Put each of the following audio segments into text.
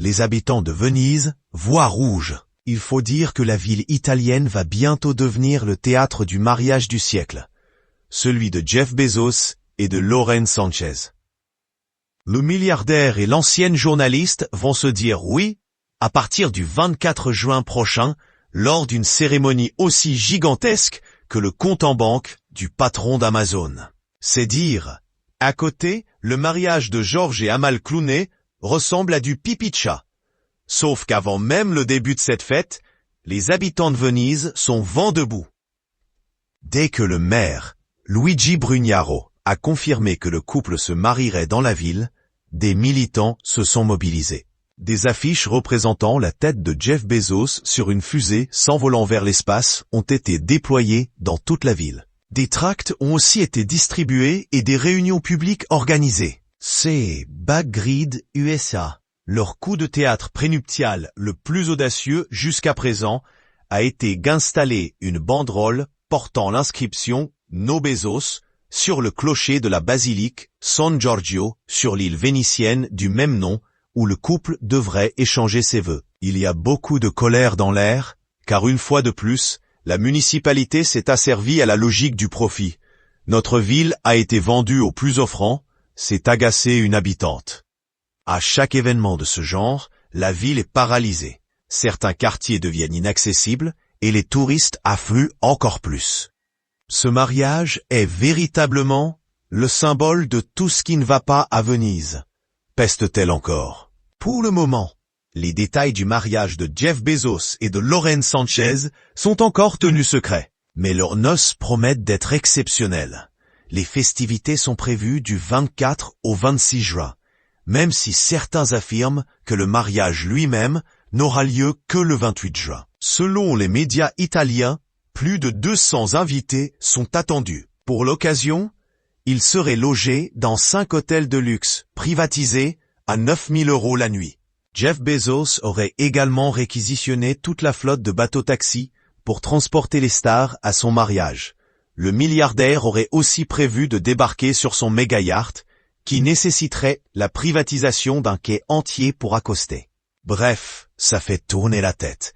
les habitants de Venise voient rouge. Il faut dire que la ville italienne va bientôt devenir le théâtre du mariage du siècle, celui de Jeff Bezos et de Lauren Sanchez. Le milliardaire et l'ancienne journaliste vont se dire oui, à partir du 24 juin prochain, lors d'une cérémonie aussi gigantesque que le compte en banque du patron d'Amazon. C'est dire. À côté, le mariage de George et Amal Clooney ressemble à du pipi de chat. Sauf qu'avant même le début de cette fête, les habitants de Venise sont vent debout. Dès que le maire, Luigi Brugnaro, a confirmé que le couple se marierait dans la ville, des militants se sont mobilisés. Des affiches représentant la tête de Jeff Bezos sur une fusée s'envolant vers l'espace ont été déployées dans toute la ville. Des tracts ont aussi été distribués et des réunions publiques organisées. C'est Backgrid USA. Leur coup de théâtre prénuptial le plus audacieux jusqu'à présent a été d'installer une banderole portant l'inscription « No Bezos » sur le clocher de la basilique San Giorgio sur l'île vénitienne du même nom où le couple devrait échanger ses vœux. Il y a beaucoup de colère dans l'air, car une fois de plus, la municipalité s'est asservie à la logique du profit. Notre ville a été vendue au plus offrant, s'est agacée une habitante. À chaque événement de ce genre, la ville est paralysée. Certains quartiers deviennent inaccessibles et les touristes affluent encore plus. Ce mariage est véritablement le symbole de tout ce qui ne va pas à Venise. Peste-t-elle encore? Pour le moment, les détails du mariage de Jeff Bezos et de Lauren Sanchez sont encore tenus secrets. Mais leurs noces promettent d'être exceptionnelles. Les festivités sont prévues du 24 au 26 juin, même si certains affirment que le mariage lui-même n'aura lieu que le 28 juin. Selon les médias italiens, plus de 200 invités sont attendus. Pour l'occasion, ils seraient logés dans 5 hôtels de luxe, privatisés à 9 000 € la nuit. Jeff Bezos aurait également réquisitionné toute la flotte de bateaux-taxis pour transporter les stars à son mariage. Le milliardaire aurait aussi prévu de débarquer sur son méga yacht, qui nécessiterait la privatisation d'un quai entier pour accoster. Bref, ça fait tourner la tête.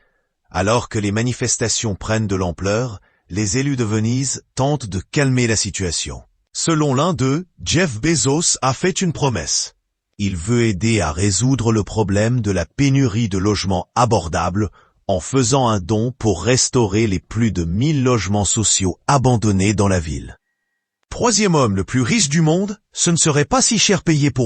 Alors que les manifestations prennent de l'ampleur, les élus de Venise tentent de calmer la situation. Selon l'un d'eux, Jeff Bezos a fait une promesse. Il veut aider à résoudre le problème de la pénurie de logements abordables en faisant un don pour restaurer les plus de 1000 logements sociaux abandonnés dans la ville. Troisième homme le plus riche du monde, ce ne serait pas si cher payé pour lui.